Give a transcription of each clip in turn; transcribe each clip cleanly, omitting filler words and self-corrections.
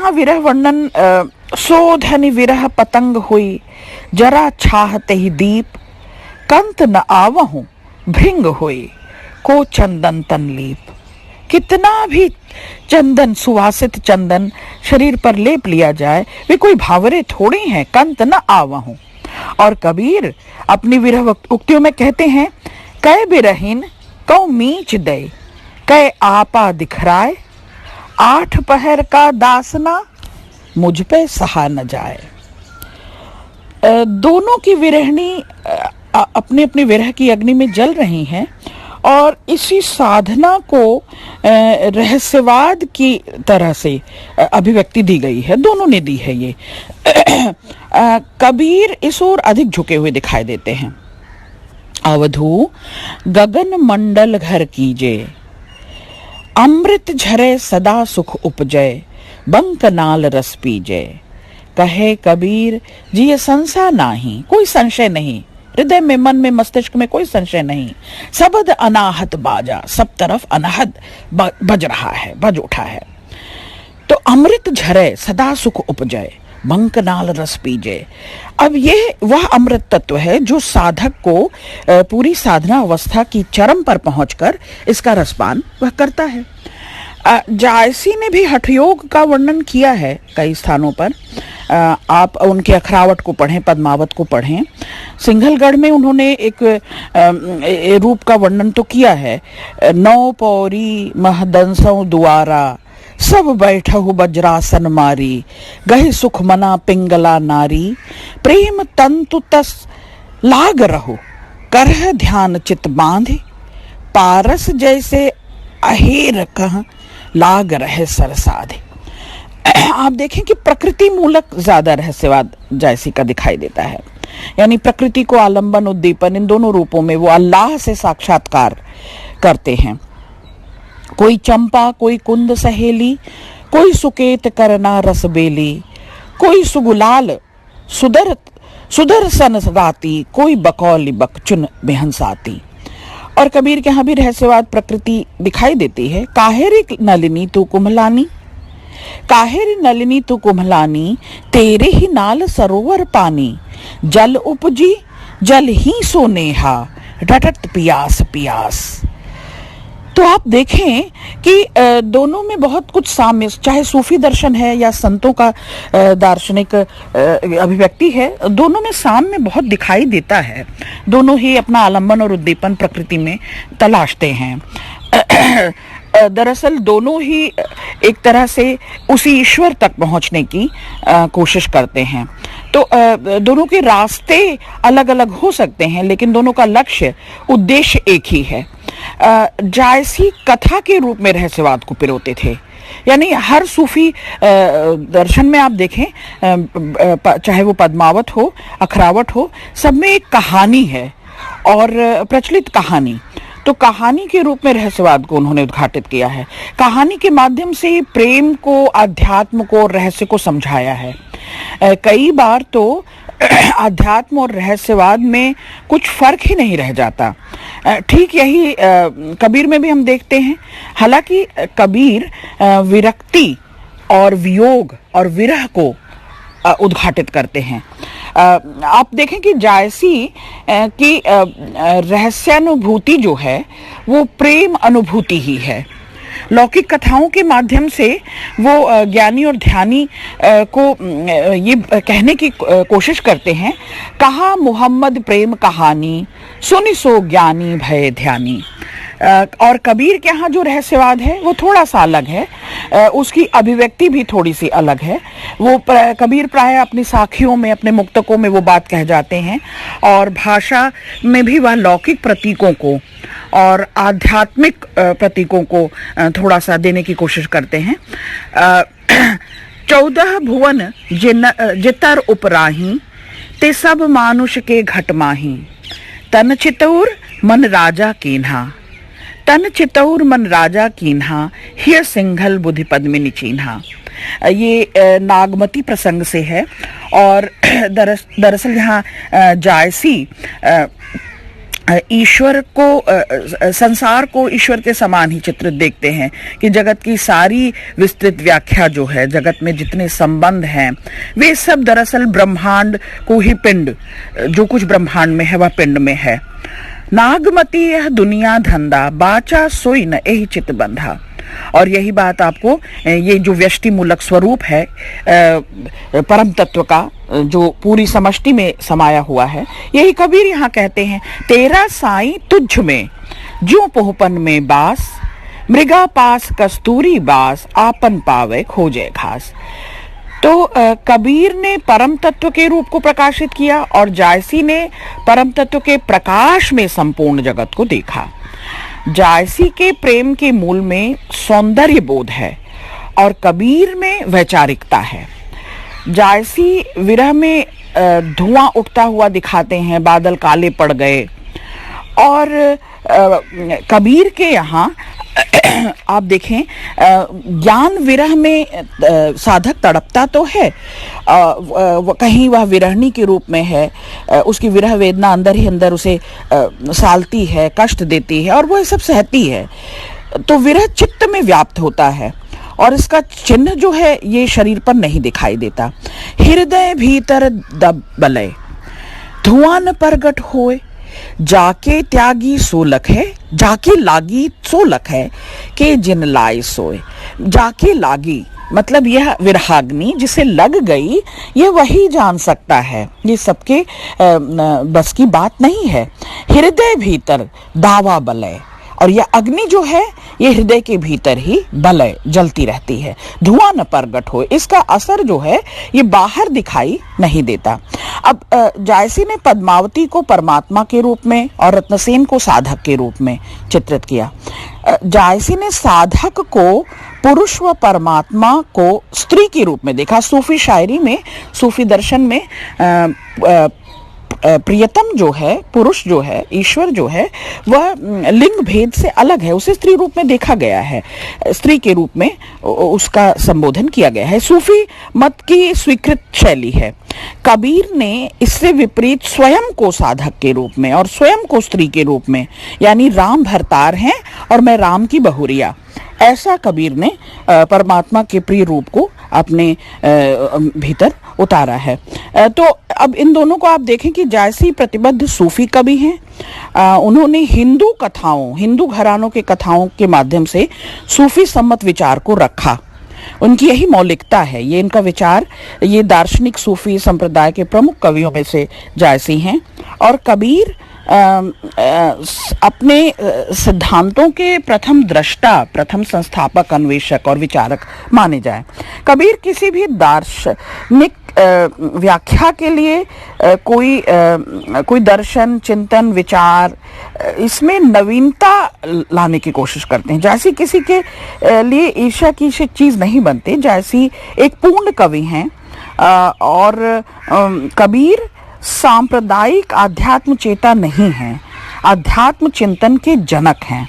यहाँ विरह वर्णन सो धनि विरह पतंग हुई, जरा छाहते ही दीप, कंत न आवहूं भृंग हुई, को चंदन तन लीप। कितना भी चंदन, सुवासित चंदन शरीर पर लेप लिया जाए, वे कोई भावरे थोड़ी हैं, कंत न आवहूं। और कबीर अपनी विरह उक्तियों में कहते हैं, कै बिरहीन कौ मीच दे, कै आपा दिखराए, आठ पहर का दासना मुझ पे सहा न जाए। दोनों की विरहणी अपने अपने विरह की अग्नि में जल रही हैं और इसी साधना को रहस्यवाद की तरह से अभिव्यक्ति दी गई है, दोनों ने दी है ये। कबीर इस ओर अधिक झुके हुए दिखाई देते हैं। अवधू गगन मंडल घर कीजे, अमृत झरे सदा सुख उपजय, बंक नाल रस पीजे। कहे कबीर जी ये संशय नाही, कोई संशय नहीं, हृदय में, मन में, मस्तिष्क में कोई संशय नहीं। सबद अनाहत बाजा, सब तरफ अनाहत बज रहा है, बज उठा है। तो अमृत झरे सदा सुख उपजय, बंक नाल रस पीजे। अब ये वह अमृत तत्व है जो साधक को पूरी साधना अवस्था की चरम पर पहुंचकर इसका रसपान वह करता है। जायसी ने भी हठयोग का वर्णन किया है कई स्थानों पर। आप उनके अखरावट को पढ़ें, पद्मावत को पढ़ें। सिंघलगढ़ में उन्होंने एक रूप का वर्णन तो किया है, नौ पौरी महदंसों दुआरा, सब बैठहु वज्रासन मारी, गहि सुख मना पिंगला नारी, प्रेम तंतु तस लाग रहो, करह ध्यान चित बांधे, पारस जैसे अहेर कह लाग रहे सरसाधे। आप देखें कि प्रकृति मूलक ज्यादा रहस्यवाद जायसी का दिखाई देता है, यानी प्रकृति को आलंबन, उद्दीपन, इन दोनों रूपों में वो अल्लाह से साक्षात्कार करते हैं। कोई चंपा, कोई कुंद सहेली, कोई सुकेत करना रसबेली, कोई सुगुलाल सुदर्शन राती, कोई बकौली बकचुन बेहंसाती। और कबीर के यहाँ भी रहस्यवाद प्रकृति दिखाई देती है। काहेरी नलिनी तू कुम्हलानी, काहेरी नलिनी तू कुम्हलानी, तेरे ही नाल सरोवर पानी, जल उपजी जल ही सोनेहा, डटत पियास पियास। तो आप देखें कि दोनों में बहुत कुछ साम्य, चाहे सूफी दर्शन है या संतों का दार्शनिक अभिव्यक्ति है, दोनों में साम्य बहुत दिखाई देता है। दोनों ही अपना आलंबन और उद्दीपन प्रकृति में तलाशते हैं। दरअसल दोनों ही एक तरह से उसी ईश्वर तक पहुंचने की कोशिश करते हैं। तो दोनों के रास्ते अलग अलग हो सकते हैं, लेकिन दोनों का लक्ष्य, उद्देश्य एक ही है। जायसी कथा के रूप में रहस्यवाद को पिरोते थे, यानी हर सूफी दर्शन में आप देखें, चाहे वो पद्मावत हो, अखरावट हो, सब में एक कहानी है और प्रचलित कहानी। तो कहानी के रूप में रहस्यवाद को उन्होंने उद्घाटित किया है। कहानी के माध्यम से प्रेम को, अध्यात्म को, रहस्य को समझाया है। कई बार तो अध्यात्म और रहस्यवाद में कुछ फर्क ही नहीं रह जाता। ठीक यही कबीर में भी हम देखते हैं। हालांकि कबीर विरक्ति और वियोग और विरह को उद्घाटित करते हैं। आप देखें कि जायसी की रहस्यानुभूति जो है वो प्रेम अनुभूति ही है। लौकिक कथाओं के माध्यम से वो ज्ञानी और ध्यानी को ये कहने की कोशिश करते हैं, कहा मुहम्मद प्रेम कहानी, सुनी सो ज्ञानी भय ध्यानी। और कबीर के यहाँ जो रहस्यवाद है वो थोड़ा सा अलग है, उसकी अभिव्यक्ति भी थोड़ी सी अलग है। वो कबीर प्राय अपनी साखियों में, अपने मुक्तकों में वो बात कह जाते हैं और भाषा में भी वह लौकिक प्रतीकों को और आध्यात्मिक प्रतीकों को थोड़ा सा देने की कोशिश करते हैं। 14 भुवन जितर उपराही, ते सब मानुष के घट माही, तन चितौर मन राजा कीन्हा, तन चितौर मन राजा कीन्हा, हिय सिंघल बुद्धि पद्मिनी चीन्हा। ये नागमती प्रसंग से है और दरअसल यहाँ जायसी ईश्वर को, संसार को ईश्वर के समान ही चित्रित देखते हैं कि जगत की सारी विस्तृत व्याख्या जो है, जगत में जितने संबंध हैं, वे सब दरअसल ब्रह्मांड को ही, पिंड जो कुछ ब्रह्मांड में है वह पिंड में है। नागमती यह दुनिया धंधा, बाचा सोई न यही चित बंधा। और यही बात आपको, ये जो व्यष्टि मूलक स्वरूप है परम तत्व का, जो पूरी समष्टि में समाया हुआ है, यही कबीर यहाँ कहते हैं। तेरा साईं तुझ में ज्यों पोहपन में बास, मृगा पास कस्तूरी बास, आपन पावे खोजे घास। तो कबीर ने परम तत्व के रूप को प्रकाशित किया और जायसी ने परम तत्व के प्रकाश में संपूर्ण जगत को देखा। जायसी के प्रेम के मूल में सौंदर्य बोध है और कबीर में वैचारिकता है। जायसी विरह में धुआं उठता हुआ दिखाते हैं, बादल काले पड़ गए, और कबीर के यहाँ आप देखें, ज्ञान विरह में साधक तड़पता तो है, कहीं वह विरहणी के रूप में है, उसकी विरह वेदना अंदर ही अंदर उसे सालती है, कष्ट देती है और वो सब सहती है। तो विरह चित्त में व्याप्त होता है और इसका चिन्ह जो है ये शरीर पर नहीं दिखाई देता। हृदय भीतर दबले धुआं न प्रगट होए, जाके त्यागी सोलख है, जाके लागी सोलख है के जिन लाए सोए। जाके लागी मतलब यह विरहाग्नि जिसे लग गई, ये वही जान सकता है, ये सबके बस की बात नहीं है। हृदय भीतर दावा बलय, और यह अग्नि जो है ये हृदय के भीतर ही बलय जलती रहती है, धुआं न प्रगट हो, इसका असर जो है ये बाहर दिखाई नहीं देता। अब जायसी ने पद्मावती को परमात्मा के रूप में और रत्नसेन को साधक के रूप में चित्रित किया। जायसी ने साधक को पुरुष व परमात्मा को स्त्री के रूप में देखा। सूफी शायरी में, सूफी दर्शन में प्रियतम जो है, पुरुष जो है, ईश्वर जो है, वह लिंग भेद से अलग है, उसे स्त्री रूप में देखा गया है, स्त्री के रूप में उसका संबोधन किया गया है। सूफी मत की स्वीकृत शैली है। कबीर ने इससे विपरीत स्वयं को साधक के रूप में और स्वयं को स्त्री के रूप में, यानी राम भरतार हैं और मैं राम की बहुरिया, ऐसा कबीर ने परमात्मा के प्रिय रूप को अपने भीतर उतारा है। तो अब इन दोनों को आप देखें कि जायसी प्रतिबद्ध सूफी कवि हैं। उन्होंने हिंदू कथाओं, हिंदू घरानों के कथाओं के माध्यम से सूफी सम्मत विचार को रखा। उनकी यही मौलिकता है, ये इनका विचार, ये दार्शनिक सूफी संप्रदाय के प्रमुख कवियों में से जायसी हैं। और कबीर अपने सिद्धांतों के प्रथम दृष्टा, प्रथम संस्थापक, अन्वेषक और विचारक माने जाए। कबीर किसी भी दार्शनिक व्याख्या के लिए कोई दर्शन, चिंतन, विचार, इसमें नवीनता लाने की कोशिश करते हैं। जैसी किसी के लिए ईर्ष्या की चीज नहीं बनते। जैसी एक पूर्ण कवि हैं और कबीर सांप्रदायिक आध्यात्म चेता नहीं है, आध्यात्म चिंतन के जनक हैं।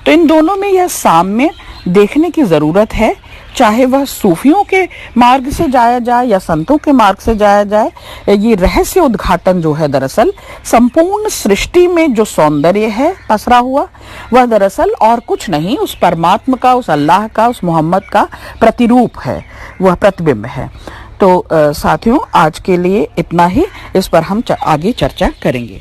तो इन दोनों में यह साम्य देखने की जरूरत है, चाहे वह सूफियों के मार्ग से जाया जाए या संतों के मार्ग से जाया जाए। ये रहस्य उद्घाटन जो है, दरअसल संपूर्ण सृष्टि में जो सौंदर्य है पसरा हुआ, वह दरअसल और कुछ नहीं, उस परमात्मा का, उस अल्लाह का, उस मोहम्मद का प्रतिरूप है, वह प्रतिबिंब है। तो साथियों, आज के लिए इतना ही, इस पर हम आगे चर्चा करेंगे।